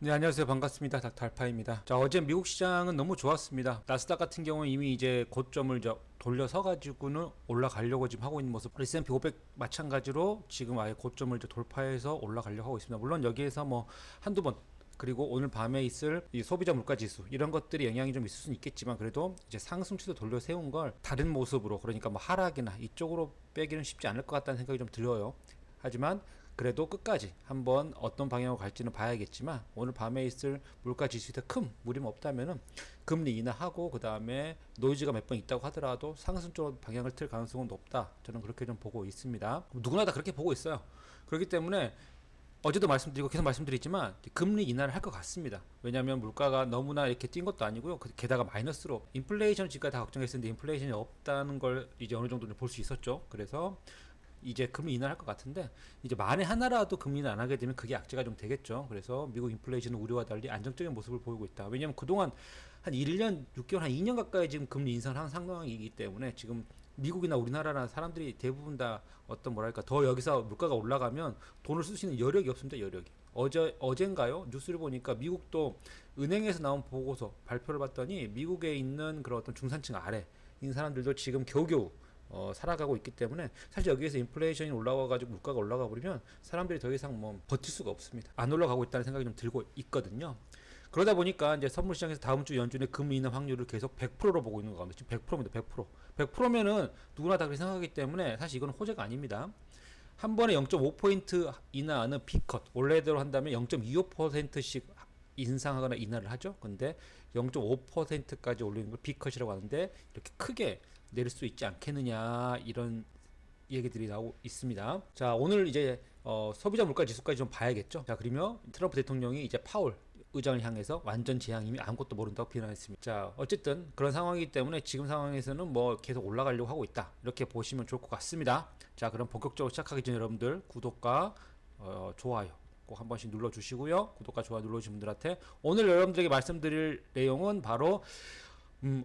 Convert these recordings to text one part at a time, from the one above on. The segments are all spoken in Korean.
네, 안녕하세요. 반갑습니다. 닥터알파입니다. 자, 어제 미국 시장은 너무 좋았습니다. 나스닥 같은 경우는 이미 이제 고점을 이제 돌려서가지고는 올라가려고 지금 하고 있는 모습. S&P 500 마찬가지로 지금 아예 고점을 이제 돌파해서 올라가려고 하고 있습니다. 물론 여기에서 뭐 한두 번 그리고 오늘 밤에 있을 이 소비자 물가 지수 이런 것들이 영향이 좀 있을 수는 있겠지만 그래도 이제 상승 추세 돌려 세운 걸 다른 모습으로 그러니까 뭐 하락이나 이쪽으로 빼기는 쉽지 않을 것 같다는 생각이 좀 들어요. 하지만 그래도 끝까지 한번 어떤 방향으로 갈지는 봐야겠지만 오늘 밤에 있을 물가 지수에 큰 무림 없다면은 금리 인하하고 그 다음에 노이즈가 몇 번 있다고 하더라도 상승 쪽으로 방향을 틀 가능성은 높다. 저는 그렇게 좀 보고 있습니다. 누구나 다 그렇게 보고 있어요. 그렇기 때문에 어제도 말씀드리고 계속 말씀드리지만 금리 인하를 할 것 같습니다. 왜냐하면 물가가 너무나 이렇게 뛴 것도 아니고요. 게다가 마이너스로 인플레이션 지금까지 다 걱정했었는데 인플레이션이 없다는 걸 이제 어느 정도는 볼 수 있었죠. 그래서 이제 금리 인하할 것 같은데 이제 만에 하나라도 금리 인하 안 하게 되면 그게 악재가 좀 되겠죠. 그래서 미국 인플레이션은 우려와 달리 안정적인 모습을 보이고 있다. 왜냐하면 그동안 한 1년 6개월 한 2년 가까이 지금 금리 인상을 한 상황이기 때문에 지금 미국이나 우리나라나 사람들이 대부분 다 어떤 뭐랄까 더 여기서 물가가 올라가면 돈을 쓸 수 있는 여력이 없습니다. 여력이. 어젠가요? 뉴스를 보니까 미국도 은행에서 나온 보고서 발표를 봤더니 미국에 있는 그런 어떤 중산층 아래인 사람들도 지금 겨우겨우 살아가고 있기 때문에 사실 여기에서 인플레이션이 올라와가지고 물가가 올라가 버리면 사람들이 더 이상 뭐 버틸 수가 없습니다. 안 올라가고 있다는 생각이 좀 들고 있거든요. 그러다 보니까 이제 선물 시장에서 다음 주 연준의 금리 인하 확률을 계속 100%로 보고 있는 것 같은데 지금 100%입니다. 100%. 100%면은 누구나 다 그렇게 생각하기 때문에 사실 이건 호재가 아닙니다. 한 번에 0.5포인트 인하하는 B컷 원래대로 한다면 0.25%씩 인상하거나 인하를 하죠. 근데 0.5%까지 올리는 걸 B컷이라고 하는데 이렇게 크게 내릴 수 있지 않겠느냐 이런 얘기들이 나오고 있습니다. 자, 오늘 이제 소비자 물가 지수까지 좀 봐야겠죠. 자, 그러면 트럼프 대통령이 이제 파월 의장을 향해서 완전 재앙이미 아무것도 모른다고 비난했습니다. 자, 어쨌든 그런 상황이기 때문에 지금 상황에서는 뭐 계속 올라가려고 하고 있다. 이렇게 보시면 좋을 것 같습니다. 자, 그럼 본격적으로 시작하기 전에 여러분들 구독과 좋아요 꼭 한 번씩 눌러주시고요. 구독과 좋아요 눌러주신 분들한테 오늘 여러분들에게 말씀드릴 내용은 바로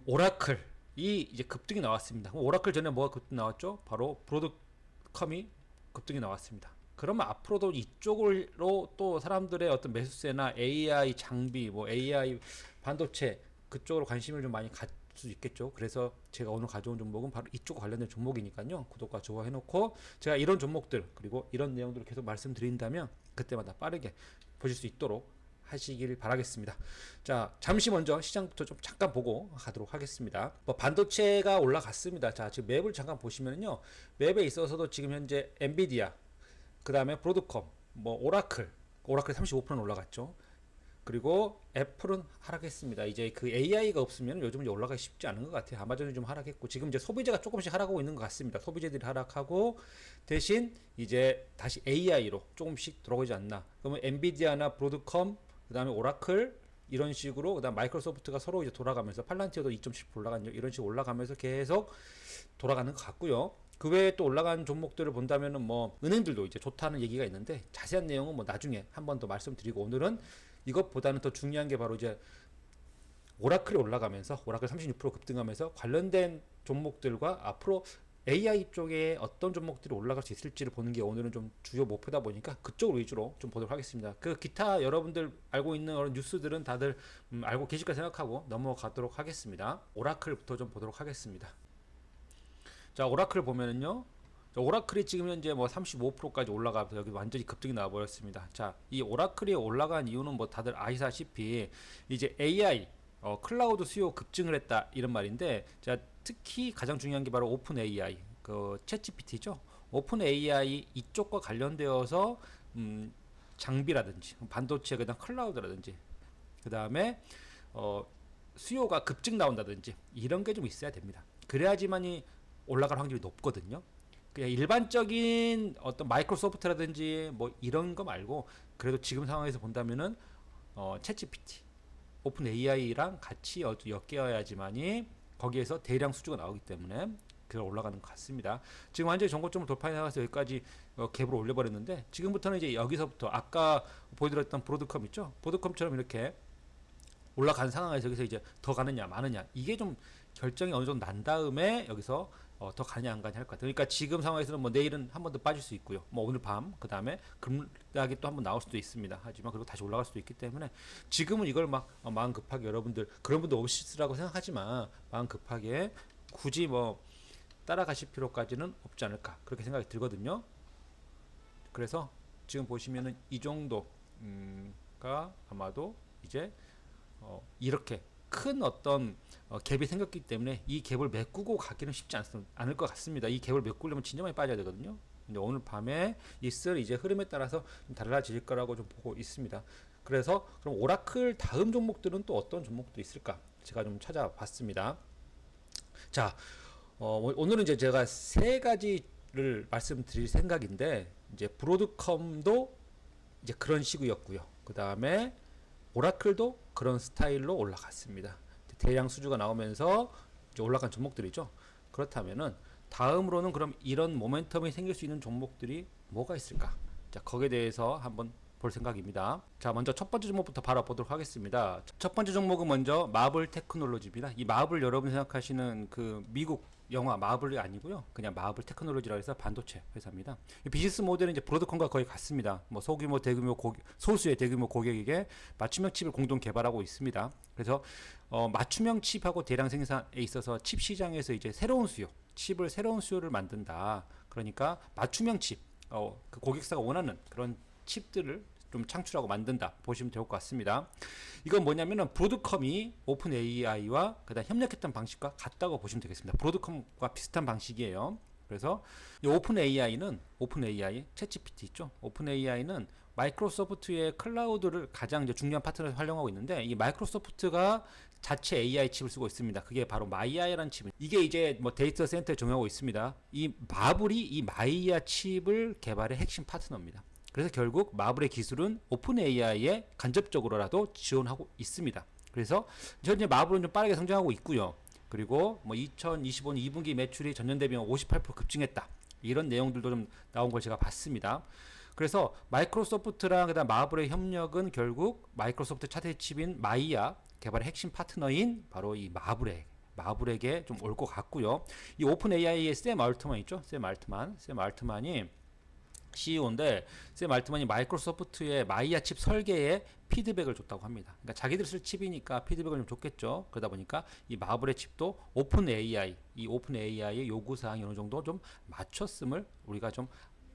오라클이 이제 급등이 나왔습니다. 오라클 전에 뭐가 급등 나왔죠? 바로 브로드컴이 급등이 나왔습니다. 그러면 앞으로도 이쪽으로 또 사람들의 어떤 매수세나 AI 장비, 뭐 AI 반도체 그쪽으로 관심을 좀 많이 갖을 수 있겠죠. 그래서 제가 오늘 가져온 종목은 바로 이쪽 관련된 종목이니까요. 구독과 좋아요 해놓고 제가 이런 종목들 그리고 이런 내용들을 계속 말씀드린다면 그때마다 빠르게 보실 수 있도록 하시길 바라겠습니다. 자, 잠시 먼저 시장부터 좀 잠깐 보고 가도록 하겠습니다. 뭐 반도체가 올라갔습니다. 자, 지금 맵을 잠깐 보시면요. 맵에 있어서도 지금 현재 엔비디아, 그 다음에 브로드컴, 뭐 오라클 35% 올라갔죠. 그리고 애플은 하락했습니다. 이제 그 AI가 없으면 요즘은 올라가기 쉽지 않은 것 같아요. 아마존이 좀 하락했고 지금 이제 소비자가 조금씩 하락하고 있는 것 같습니다. 소비자들이 하락하고 대신 이제 다시 AI로 조금씩 들어오지 않나. 그러면 엔비디아나 브로드컴 그 다음에 오라클 이런 식으로 그 다음 마이크로소프트가 서로 이제 돌아가면서 팔란티어도 2.10 올라간 이런 식으로 올라가면서 계속 돌아가는 것 같고요. 그 외에 또 올라간 종목들을 본다면은 뭐 은행들도 이제 좋다는 얘기가 있는데 자세한 내용은 뭐 나중에 한 번 더 말씀드리고 오늘은 이것보다는 더 중요한 게 바로 이제 오라클이 올라가면서 오라클 36% 급등하면서 관련된 종목들과 앞으로 AI 쪽에 어떤 종목들이 올라갈 수 있을지를 보는 게 오늘은 좀 주요 목표다 보니까 그쪽을 위주로 좀 보도록 하겠습니다. 그 기타 여러분들 알고 있는 그런 뉴스들은 다들 알고 계실 까 생각하고 넘어가도록 하겠습니다. 오라클부터 좀 보도록 하겠습니다. 자, 오라클 보면은요. 자, 오라클이 지금 현재 뭐 35%까지 올라가서 여기 완전히 급등이 나와버렸습니다. 자, 이 오라클이 올라간 이유는 뭐 다들 아시다시피 이제 AI 클라우드 수요 급증을 했다 이런 말인데, 자, 특히 가장 중요한 게 바로 오픈 AI, 그 챗GPT죠. 오픈 AI 이쪽과 관련되어서 장비라든지 반도체 그다음 클라우드라든지 그 다음에 수요가 급증 나온다든지 이런 게 좀 있어야 됩니다. 그래야지만이 올라갈 확률이 높거든요. 그냥 일반적인 어떤 마이크로소프트라든지 뭐 이런 거 말고 그래도 지금 상황에서 본다면은 챗GPT, 오픈 AI랑 같이 엮여야지만이 거기에서 대량 수주가 나오기 때문에 그걸 올라가는 것 같습니다. 지금 완전히 전고점을 돌파해 나가서 여기까지 갭으로 올려버렸는데 지금부터는 이제 여기서부터 아까 보여드렸던 브로드컴 있죠? 브로드컴처럼 이렇게 올라간 상황에서 여기서 이제 더 가느냐 마느냐 이게 좀 결정이 어느 정도 난 다음에 여기서 더 가냐 안 가냐 할 것 같아요. 그러니까 지금 상황에서는 뭐 내일은 한 번 더 빠질 수 있고요. 뭐 오늘 밤 그다음에 급락이 또 한 번 나올 수도 있습니다. 하지만 그리고 다시 올라갈 수도 있기 때문에 지금은 이걸 막 마음 급하게 여러분들 그런 분도 없으시라고 생각하지만 마음 급하게 굳이 뭐 따라가실 필요까지는 없지 않을까 그렇게 생각이 들거든요. 그래서 지금 보시면은 이 정도가 아마도 이제 이렇게 큰 어떤 갭이 생겼기 때문에 이 갭을 메꾸고 가기는 쉽지 않을 것 같습니다. 이 갭을 메꾸려면 진짜 많이 빠져야 되거든요. 근데 오늘 밤에 있을 이제 흐름에 따라서 좀 달라질 거라고 좀 보고 있습니다. 그래서 그럼 오라클 다음 종목들은 또 어떤 종목도 있을까? 제가 좀 찾아봤습니다. 자, 오늘은 이제 제가 세 가지를 말씀드릴 생각인데 이제 브로드컴도 이제 그런 식이었고요. 그 다음에 오라클도 그런 스타일로 올라갔습니다. 대량 수주가 나오면서 이제 올라간 종목들이죠. 그렇다면은 다음으로는 그럼 이런 모멘텀이 생길 수 있는 종목들이 뭐가 있을까? 자, 거기에 대해서 한번 볼 생각입니다. 자, 먼저 첫 번째 종목부터 바로 보도록 하겠습니다. 첫 번째 종목은 먼저 마블 테크놀로지입니다. 이 마블 여러분 생각하시는 그 미국 영화 마블이 아니고요. 그냥 마블 테크놀로지라고 해서 반도체 회사입니다. 이 비즈니스 모델은 이제 브로드컴과 거의 같습니다. 뭐 소규모 대규모 소수의 대규모 고객에게 맞춤형 칩을 공동 개발하고 있습니다. 그래서 맞춤형 칩하고 대량 생산에 있어서 칩 시장에서 이제 새로운 수요를 만든다. 그러니까 맞춤형 칩, 그 고객사가 원하는 그런 칩들을 좀 창출하고 만든다 보시면 될 것 같습니다. 이건 뭐냐면은 브로드컴이 오픈 AI와 그다음 협력했던 방식과 같다고 보시면 되겠습니다. 브로드컴과 비슷한 방식이에요. 그래서 이 오픈 AI는 챗GPT 있죠. 오픈 AI는 마이크로소프트의 클라우드를 가장 이제 중요한 파트너로 활용하고 있는데 이 마이크로소프트가 자체 AI 칩을 쓰고 있습니다. 그게 바로 마이아라는 칩입니다. 이게 이제 뭐 데이터 센터에 정하고 있습니다. 이 마블이 이 마이아 칩을 개발의 핵심 파트너입니다. 그래서 결국 마블의 기술은 오픈 AI에 간접적으로라도 지원하고 있습니다. 그래서 현재 마블은 좀 빠르게 성장하고 있고요. 그리고 뭐 2025년 2분기 매출이 전년 대비 58% 급증했다. 이런 내용들도 좀 나온 걸 제가 봤습니다. 그래서 마이크로소프트랑 그다음 마블의 협력은 결국 마이크로소프트 차세 칩인 마이아 개발의 핵심 파트너인 바로 이 마블에게 좀 올 것 같고요. 이 오픈 AI의 샘 알트만 있죠? 샘 알트만이 CEO인데 샘 알트만이 마이크로소프트의 마이아 칩 설계에 피드백을 줬다고 합니다. 그러니까 자기들 쓸 칩이니까 피드백을 좀 줬겠죠. 그러다 보니까 이 마블의 칩도 오픈 AI의 요구 사항이 어느 정도 좀 맞췄음을 우리가 좀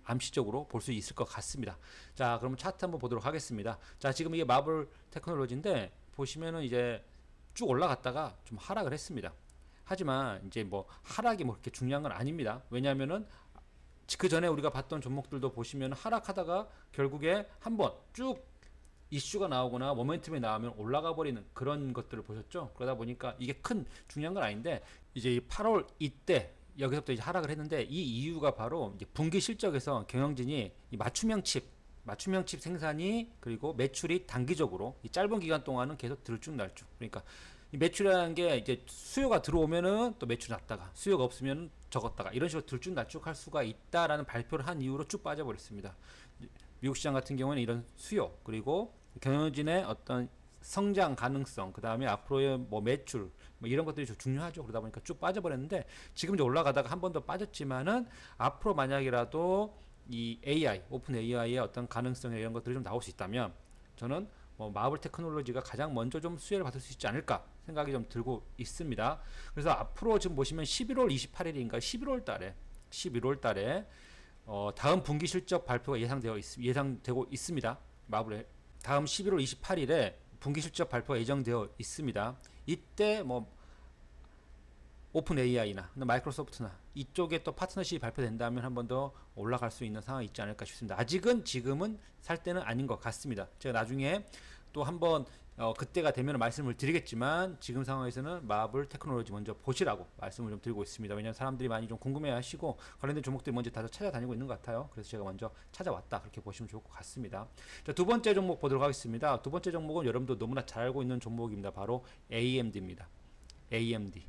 암시적으로 볼 수 있을 것 같습니다. 자, 그럼 차트 한번 보도록 하겠습니다. 자, 지금 이게 마블 테크놀로지인데 보시면은 이제 쭉 올라갔다가 좀 하락을 했습니다. 하지만 이제 뭐 하락이 뭐 그렇게 중요한 건 아닙니다. 왜냐하면은 그 전에 우리가 봤던 종목들도 보시면 하락하다가 결국에 한번 쭉 이슈가 나오거나 모멘텀이 나오면 올라가 버리는 그런 것들을 보셨죠. 그러다 보니까 이게 큰 중요한 건 아닌데 이제 8월 이때 여기서부터 이제 하락을 했는데 이 이유가 바로 이제 분기 실적에서 경영진이 이 맞춤형 칩 생산이 그리고 매출이 단기적으로 이 짧은 기간 동안은 계속 들쭉날쭉. 그러니까 이 매출이라는 게 이제 수요가 들어오면은 또 매출이 낮다가 수요가 없으면 적었다가 이런 식으로 들쭉날쭉할 수가 있다라는 발표를 한 이후로 쭉 빠져버렸습니다. 미국 시장 같은 경우는 이런 수요 그리고 경영진의 어떤 성장 가능성, 그 다음에 앞으로의 뭐 매출, 뭐 이런 것들이 좀 중요하죠. 그러다 보니까 쭉 빠져버렸는데 지금 이제 올라가다가 한 번 더 빠졌지만은 앞으로 만약이라도 이 AI, 오픈 AI의 어떤 가능성 이런 것들이 좀 나올 수 있다면 저는 뭐 마블 테크놀로지가 가장 먼저 좀 수혜를 받을 수 있지 않을까 생각이 좀 들고 있습니다. 그래서 앞으로 지금 보시면 11월 28일인가 11월 달에 다음 분기 실적 발표가 예상되고 있습니다. 마블의 다음 11월 28일에 분기 실적 발표가 예정되어 있습니다. 이때 뭐 오픈 AI나 마이크로소프트나 이쪽에 또 파트너십이 발표된다면 한 번 더 올라갈 수 있는 상황이 있지 않을까 싶습니다. 지금은 살 때는 아닌 것 같습니다. 제가 나중에 또 한번 그때가 되면 말씀을 드리겠지만 지금 상황에서는 마블 테크놀로지 먼저 보시라고 말씀을 좀 드리고 있습니다. 왜냐하면 사람들이 많이 좀 궁금해하시고 관련된 종목들이 먼저 다들 찾아다니고 있는 것 같아요. 그래서 제가 먼저 찾아왔다 그렇게 보시면 좋을 것 같습니다. 자, 두 번째 종목 보도록 하겠습니다. 두 번째 종목은 여러분도 너무나 잘 알고 있는 종목입니다. 바로 AMD입니다. AMD.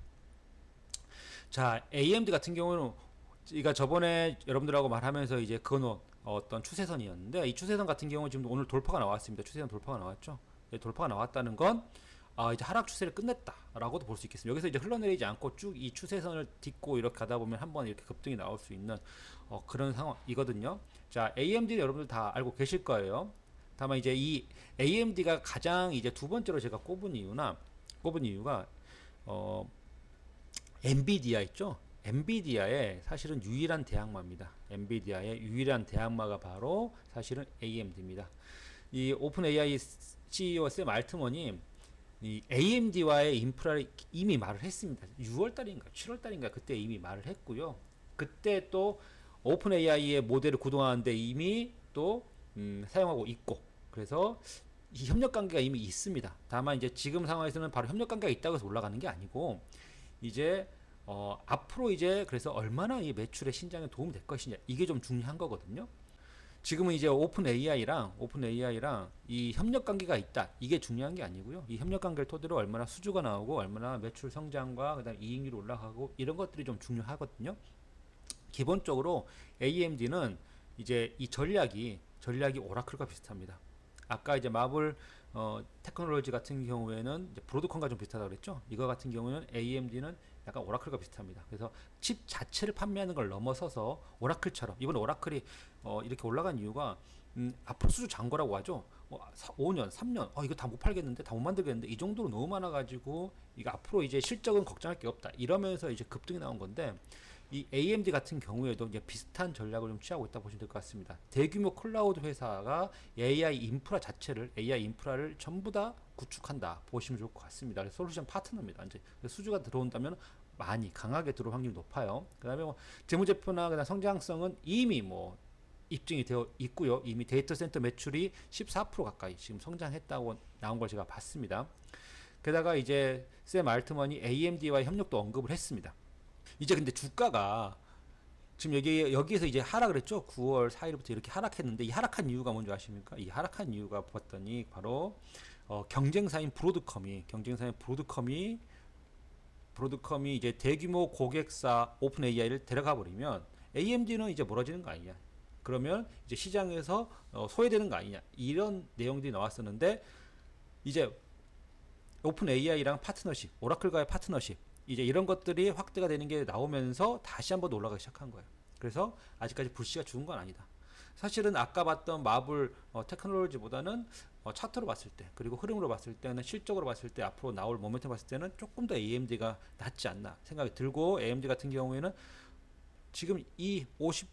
자, AMD 같은 경우는 제가 저번에 여러분들하고 말하면서 이제 그건 어떤 추세선이었는데 이 추세선 같은 경우 지금 오늘 돌파가 나왔습니다. 추세선 돌파가 나왔죠. 돌파가 나왔다는 건 이제 하락 추세를 끝냈다라고도 볼 수 있겠습니다. 여기서 이제 흘러내리지 않고 쭉 이 추세선을 딛고 이렇게 가다 보면 한번 이렇게 급등이 나올 수 있는 그런 상황이거든요. 자, AMD 여러분들 다 알고 계실 거예요. 다만 이제 이 AMD가 가장 이제 두 번째로 제가 꼽은 이유가 어, 엔비디아 있죠? 엔비디아의 사실은 유일한 대항마입니다. 엔비디아의 유일한 대항마가 바로 사실은 AMD입니다. 이 오픈 AI CEO 샘 알트먼이 이 AMD와의 인프라를 이미 말을 했습니다. 6월 달인가 7월 달인가 그때 이미 말을 했고요. 그때 또 오픈 AI의 모델을 구동하는데 이미 또 사용하고 있고, 그래서 이 협력 관계가 이미 있습니다. 다만 이제 지금 상황에서는 바로 협력 관계가 있다고 해서 올라가는 게 아니고 이제 앞으로 이제 그래서 얼마나 이 매출의 신장에 도움이 될 것이냐, 이게 좀 중요한 거거든요. 지금은 이제 오픈 AI랑 이 협력 관계가 있다, 이게 중요한 게 아니고요. 이 협력 관계를 토대로 얼마나 수주가 나오고 얼마나 매출 성장과 그다음 이익률이 올라가고 이런 것들이 좀 중요하거든요. 기본적으로 AMD는 이제 이 전략이 오라클과 비슷합니다. 아까 이제 마블 테크놀로지 같은 경우에는 이제 브로드컴과 좀 비슷하다고 그랬죠. 이거 같은 경우는 AMD는 약간 오라클과 비슷합니다. 그래서 칩 자체를 판매하는 걸 넘어서서 오라클처럼, 이번 오라클이 이렇게 올라간 이유가 앞으로 수주 잔고라고 하죠. 5년, 3년, 이거 다 못 팔겠는데, 다 못 만들겠는데, 이 정도로 너무 많아가지고 이거 앞으로 이제 실적은 걱정할 게 없다, 이러면서 이제 급등이 나온 건데, 이 AMD 같은 경우에도 이제 비슷한 전략을 좀 취하고 있다 보시면 될 것 같습니다. 대규모 클라우드 회사가 AI 인프라를 전부 다 구축한다 보시면 좋을 것 같습니다. 그래서 솔루션 파트너입니다. 이제 수주가 들어온다면 많이 강하게 들어올 확률이 높아요. 그다음에 뭐 재무제표나 그다음 성장성은 이미 뭐 입증이 되어 있고요. 이미 데이터 센터 매출이 14% 가까이 지금 성장했다고 나온 걸 제가 봤습니다. 게다가 이제 샘 알트먼이 AMD와의 협력도 언급을 했습니다. 이제 근데 주가가 지금 여기에서 이제 하락을 했죠. 9월 4일부터 이렇게 하락했는데, 이 하락한 이유가 뭔지 아십니까? 이 하락한 이유가 봤더니 바로 경쟁사인 브로드컴이 이제 대규모 고객사 오픈 AI를 데려가 버리면 AMD는 이제 멀어지는 거 아니냐? 그러면 이제 시장에서 소외되는 거 아니냐? 이런 내용들이 나왔었는데, 이제 오픈 AI랑 파트너십, 오라클과의 파트너십, 이제 이런 것들이 확대가 되는 게 나오면서 다시 한번 올라가기 시작한 거예요. 그래서 아직까지 불씨가 죽은 건 아니다. 사실은 아까 봤던 마블 테크놀로지보다는 차트로 봤을 때, 그리고 흐름으로 봤을 때는, 실적으로 봤을 때, 앞으로 나올 모멘텀 봤을 때는 조금 더 AMD가 낫지 않나 생각이 들고, AMD 같은 경우에는 지금 이 50,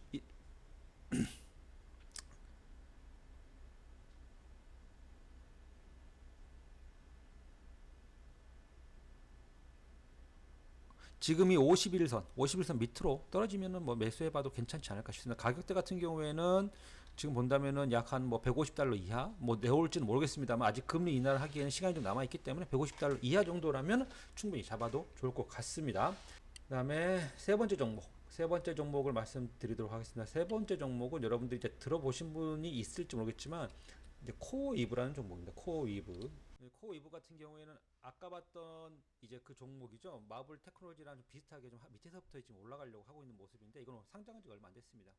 지금이 51선 밑으로 떨어지면은 뭐 매수해봐도 괜찮지 않을까 싶습니다. 가격대 같은 경우에는 지금 본다면은 약 한 뭐 150달러 이하, 뭐 내올지는 모르겠습니다만 아직 금리 인하를 하기에는 시간이 좀 남아 있기 때문에 150달러 이하 정도라면 충분히 잡아도 좋을 것 같습니다. 그다음에 세 번째 종목을 말씀드리도록 하겠습니다. 세 번째 종목은 여러분들이 이제 들어보신 분이 있을지 모르겠지만 이제 코어이브라는 종목입니다. 코어이브. 코어이브 같은 경우에는 아까 봤던 이제 그 종목이죠. 마블 테크놀로지랑 좀 비슷하게 좀 밑에서부터 지금 올라가려고 하고 있는 모습인데, 이건 상장한 지가 얼마 안 됐습니다.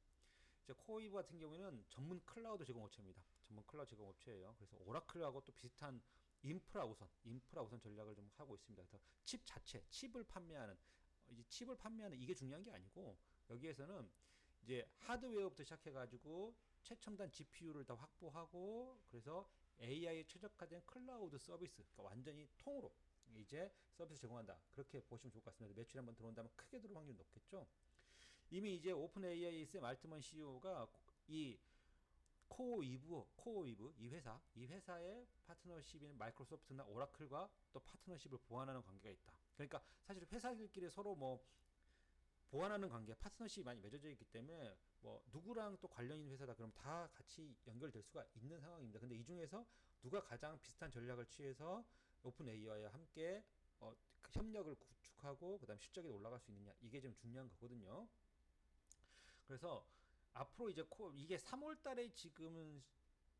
이제 코어이브 같은 경우에는 전문 클라우드 제공업체입니다. 전문 클라우드 제공업체예요. 그래서 오라클하고 또 비슷한 인프라 우선 전략을 좀 하고 있습니다. 그래서 칩 자체, 칩을 판매하는 이게 중요한 게 아니고, 여기에서는 이제 하드웨어부터 시작해가지고 최첨단 GPU를 다 확보하고, 그래서 AI에 최적화된 클라우드 서비스, 그러니까 완전히 통으로 이제 서비스 제공한다, 그렇게 보시면 좋을 것 같습니다. 매출이 한번 들어온다면 크게 들어올 확률이 높겠죠. 이미 이제 오픈 AI 샘 알트먼 CEO가 이 코어위브 이 회사의 파트너십인 마이크로소프트나 오라클과 또 파트너십을 보완하는 관계가 있다. 그러니까 사실 회사들끼리 서로 뭐 보완하는 관계, 파트너십이 많이 맺어져 있기 때문에 뭐 누구랑 또 관련 있는 회사다 그럼 다 같이 연결될 수가 있는 상황입니다. 근데 이 중에서 누가 가장 비슷한 전략을 취해서 오픈 AI와 함께 협력을 구축하고 그다음 실적이 올라갈 수 있느냐, 이게 좀 중요한 거거든요. 그래서 앞으로 이제 이게 3월 달에 지금은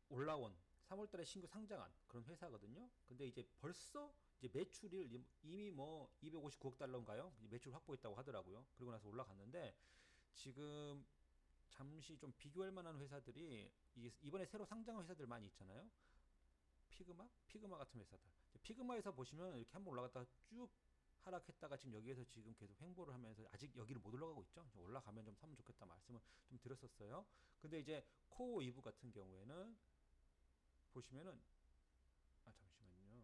올라온 3월 달에 신규 상장한 그런 회사거든요. 근데 이제 벌써 이제 매출을 이미 뭐 259억 달러인가요? 매출 확보했다고 하더라고요. 그리고 나서 올라갔는데, 지금 잠시 좀 비교할 만한 회사들이 이번에 새로 상장한 회사들 많이 있잖아요. 피그마 같은 회사들. 피그마에서 보시면 이렇게 한번 올라갔다가 쭉 하락했다가 지금 여기에서 지금 계속 횡보를 하면서 아직 여기를 못 올라가고 있죠. 올라가면 좀 사면 좋겠다 말씀을 좀 드렸었어요. 근데 이제 코어 이브 같은 경우에는 보시면은 잠시만요.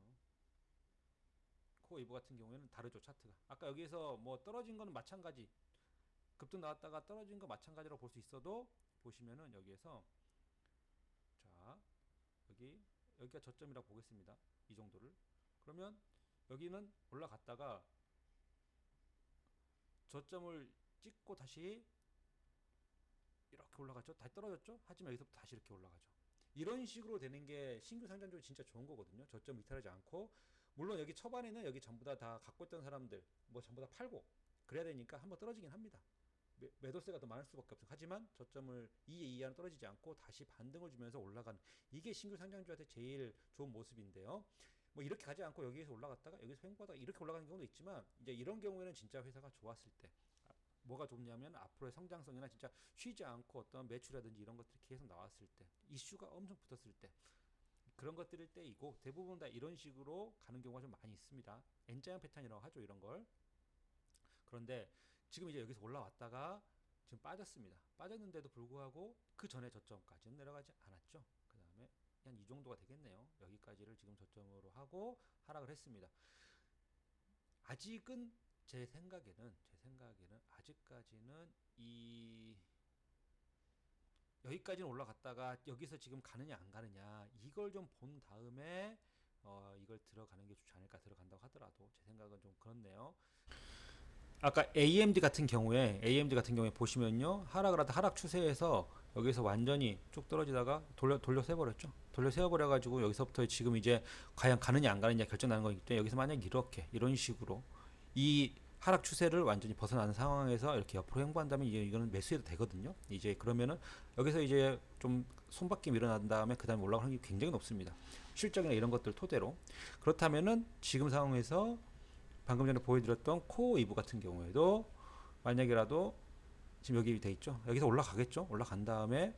코어 이브 같은 경우에는 다르죠, 차트가. 아까 여기에서 뭐 떨어진 거는 마찬가지, 급등 나왔다가 떨어진 거 마찬가지로 볼 수 있어도 보시면은 여기에서 자 여기가 저점이라고 보겠습니다. 이 정도를. 그러면 여기는 올라갔다가 저점을 찍고 다시 이렇게 올라갔죠. 다시 떨어졌죠. 하지만 여기서부터 다시 이렇게 올라가죠. 이런 식으로 되는 게 신규 상장주는 진짜 좋은 거거든요. 저점 이탈하지 않고. 물론 여기 초반에는 여기 전부 다 갖고 있던 사람들 뭐 전부 다 팔고 그래야 되니까 한번 떨어지긴 합니다. 매도세가 더 많을 수밖에 없어요. 하지만 저점을 2에 이하는 떨어지지 않고 다시 반등을 주면서 올라가는, 이게 신규 상장주한테 제일 좋은 모습인데요. 뭐 이렇게 가지 않고 여기에서 올라갔다가 여기서 횡보하다가 이렇게 올라가는 경우도 있지만, 이제 이런 경우에는 진짜 회사가 좋았을 때 뭐가 좋냐면 앞으로의 성장성이나 진짜 쉬지 않고 어떤 매출이라든지 이런 것들이 계속 나왔을 때, 이슈가 엄청 붙었을 때, 그런 것들일 때이고, 대부분 다 이런 식으로 가는 경우가 좀 많이 있습니다. N자형 패턴이라고 하죠, 이런 걸. 그런데 지금 이제 여기서 올라왔다가 지금 빠졌습니다. 빠졌는데도 불구하고 그 전에 저점까지는 내려가지 않았죠. 그 다음에 한 이 정도가 되겠네요. 여기까지를 지금 저점으로 하고 하락을 했습니다. 아직은 제 생각에는 아직까지는 여기까지는 올라갔다가 여기서 지금 가느냐 안 가느냐, 이걸 좀 본 다음에 이걸 들어가는 게 좋지 않을까. 들어간다고 하더라도 제 생각은 좀 그렇네요. 아까 AMD 같은 경우에 보시면요, 하락을 하다 하락 추세에서 여기서 완전히 쭉 떨어지다가 돌려 세버렸죠. 돌려 세워버려 가지고 여기서부터 지금 이제 과연 가느냐 안 가느냐 결정나는 거기 때문에, 여기서 만약 이런 식으로 이 하락 추세를 완전히 벗어나는 상황에서 이렇게 옆으로 횡보한다면 이거는 매수해도 되거든요. 이제 그러면은 여기서 이제 좀 손바뀜 일어난 다음에 그 다음에 올라가는 게 굉장히 높습니다. 실적이나 이런 것들 토대로. 그렇다면은 지금 상황에서 방금 전에 보여드렸던 코어 이브 같은 경우에도 만약이라도 지금 여기 돼 있죠. 여기서 올라가겠죠. 올라간 다음에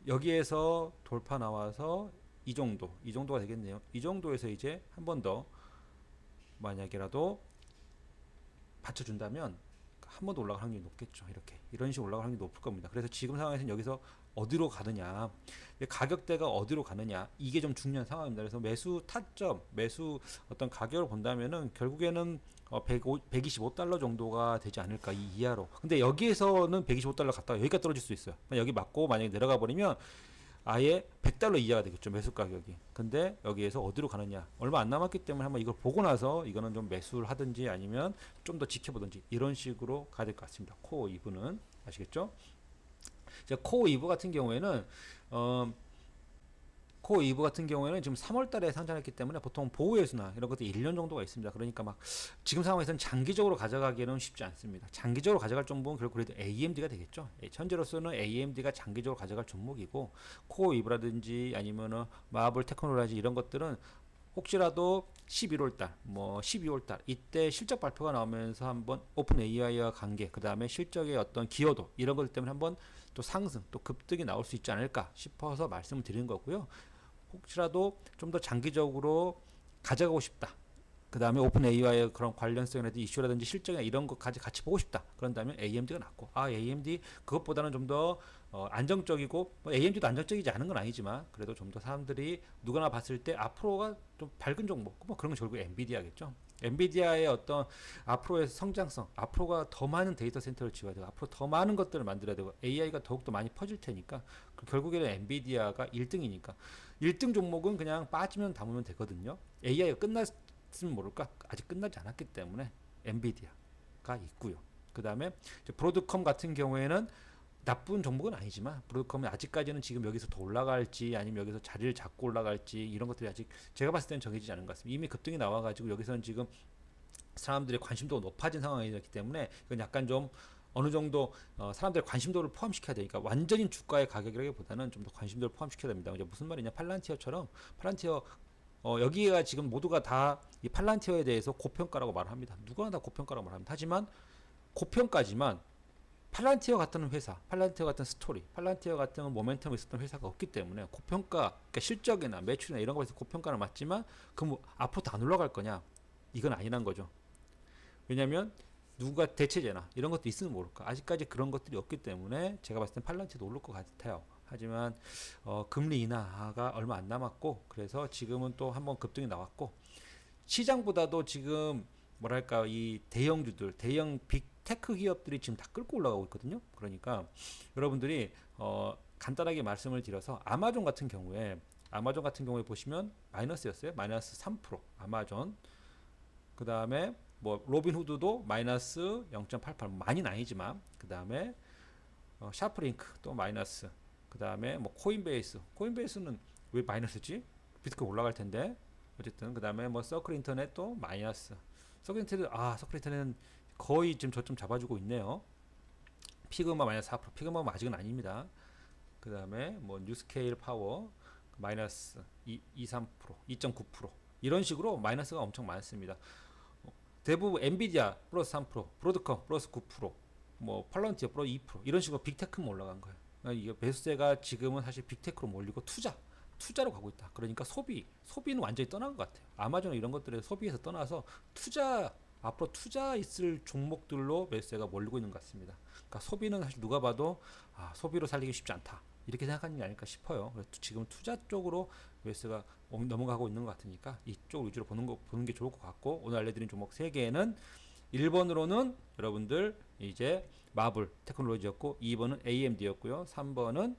여기에서 돌파 나와서 이 정도가 되겠네요. 이 정도에서 이제 한 번 더 만약이라도 받쳐준다면 한 번 더 올라갈 확률이 높겠죠. 이런 식으로 올라갈 확률이 높을 겁니다. 그래서 지금 상황에서는 여기서 어디로 가느냐, 가격대가 어디로 가느냐, 이게 좀 중요한 상황입니다. 그래서 매수 타점, 매수 어떤 가격을 본다면은 결국에는 125달러 정도가 되지 않을까, 이 이하로. 근데 여기에서는 125달러 갔다가 여기까지 떨어질 수 있어요. 여기 맞고 만약에 내려가 버리면 아예 100달러 이하가 되겠죠, 매수 가격이. 근데 여기에서 어디로 가느냐, 얼마 안 남았기 때문에 한번 이걸 보고 나서 이거는 좀 매수를 하든지 아니면 좀 더 지켜보든지 이런 식으로 가야 될 것 같습니다. 코어 이브는 아시겠죠? 코어 이브 같은 경우에는 지금 3월 달에 상장했기 때문에 보통 보호회수나 이런 것들이 1년 정도가 있습니다. 그러니까 막 지금 상황에서는 장기적으로 가져가기에는 쉽지 않습니다. 장기적으로 가져갈 종목은 결국 그래도 AMD가 되겠죠. 현재로서는 AMD가 장기적으로 가져갈 종목이고, 코어 이브라든지 아니면은 마블 테크놀로지 이런 것들은 혹시라도 11월달, 12월달 이때 실적 발표가 나오면서 한번 오픈 AI와 관계, 그 다음에 실적의 어떤 기여도 이런 것 때문에 한번 또 상승, 또 급등이 나올 수 있지 않을까 싶어서 말씀을 드리는 거고요. 혹시라도 좀 더 장기적으로 가져가고 싶다, 그 다음에 오픈 AI와의 그런 관련성이라든지 이슈라든지 실적이나 이런 것까지 같이 보고 싶다, 그런다면 AMD가 낫고, AMD 그것보다는 좀 더 안정적이고, AMD도 안정적이지 않은 건 아니지만 그래도 좀 더 사람들이 누구나 봤을 때 앞으로가 좀 밝은 종목, 그런 건 결국 엔비디아겠죠. 엔비디아의 어떤 앞으로의 성장성, 앞으로가 더 많은 데이터 센터를 지어야 되고, 앞으로 더 많은 것들을 만들어야 되고, AI가 더욱더 많이 퍼질 테니까 결국에는 엔비디아가 1등이니까 1등 종목은 그냥 빠지면 담으면 되거든요. AI가 끝났으면 모를까, 아직 끝나지 않았기 때문에 엔비디아가 있고요. 그 다음에 브로드컴 같은 경우에는 나쁜 종목은 아니지만, 브로드컴은 아직까지는 지금 여기서 더 올라갈지 아니면 여기서 자리를 잡고 올라갈지 이런 것들이 아직 제가 봤을 때는 정해지지 않은 것 같습니다. 이미 급등이 나와가지고 여기서는 지금 사람들의 관심도가 높아진 상황이기 때문에 이건 약간 좀 어느 정도 사람들의 관심도를 포함시켜야 되니까, 완전히 주가의 가격이라기보다는 좀 더 관심도를 포함시켜야 됩니다. 이제 무슨 말이냐, 팔란티어처럼, 여기가 지금 모두가 다 이 팔란티어에 대해서 고평가라고 말합니다. 누구나 다 고평가라고 말합니다. 하지만 고평가지만 팔란티어 같은 회사, 팔란티어 같은 스토리, 팔란티어 같은 모멘텀이 있었던 회사가 없기 때문에 고평가, 그러니까 실적이나 매출이나 이런 거에서 고평가는 맞지만 그럼 앞으로 다 안 올라갈 거냐? 이건 아니란 거죠. 왜냐하면 누가 대체제나 이런 것도 있으면 모를까. 아직까지 그런 것들이 없기 때문에 제가 봤을 땐 팔란티도 오를 것 같아요. 하지만 금리 인하가 얼마 안 남았고 그래서 지금은 또 한번 급등이 나왔고 시장보다도 지금 뭐랄까 이 대형주들, 대형 빅테크 기업들이 지금 다 끌고 올라가고 있거든요. 그러니까 여러분들이 간단하게 말씀을 드려서 아마존 같은 경우에 보시면 마이너스였어요. 마이너스 3%. 아마존. 그 다음에 뭐 로빈후드도 마이너스 0.88 많이는 아니지만 그 다음에 샤프링크 또 마이너스 그 다음에 뭐 코인베이스는 왜 마이너스지? 비트코인 올라갈 텐데 어쨌든 그 다음에 뭐 서클 인터넷도 마이너스 서클 인터넷은 거의 지금 저점 잡아주고 있네요. 피그마 마이너스 4% 피그마는 아직은 아닙니다. 그 다음에 뭐 뉴스케일 파워 마이너스 3% 2.9% 이런 식으로 마이너스가 엄청 많습니다. 대부분 엔비디아 플러스 3%, 브로드컴 플러스 9%, 뭐 팔런티어 플러스 2% 이런 식으로 빅테크만 올라간 거예요. 그러니까 이게 매수세가 지금은 사실 빅테크로 몰리고 투자로 가고 있다. 그러니까 소비는 완전히 떠난 것 같아요. 아마존 이런 것들에 소비에서 떠나서 앞으로 투자 있을 종목들로 매수세가 몰리고 있는 것 같습니다. 그러니까 소비는 사실 누가 봐도 소비로 살리기 쉽지 않다. 이렇게 생각하는 게 아닐까 싶어요. 그래서 지금 투자 쪽으로 매수가 넘어가고 있는 것 같으니까 이쪽 위주로 보는 게 좋을 것 같고 오늘 알려드린 종목 3개는 1번으로는 여러분들 이제 마블 테크놀로지였고 2번은 AMD였고요. 3번은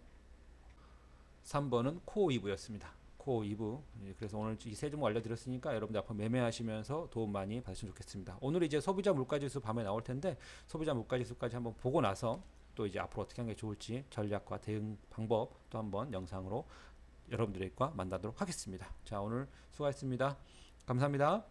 코어이브였습니다. 코어이브. 그래서 오늘 이 세 종목 알려드렸으니까 여러분들 앞으로 매매하시면서 도움 많이 받으시면 좋겠습니다. 오늘 이제 소비자 물가지수 밤에 나올 텐데 소비자 물가지수까지 한번 보고 나서 또 이제 앞으로 어떻게 하는 게 좋을지 전략과 대응 방법 또 한번 영상으로 여러분들과 만나도록 하겠습니다. 자, 오늘 수고하셨습니다. 감사합니다.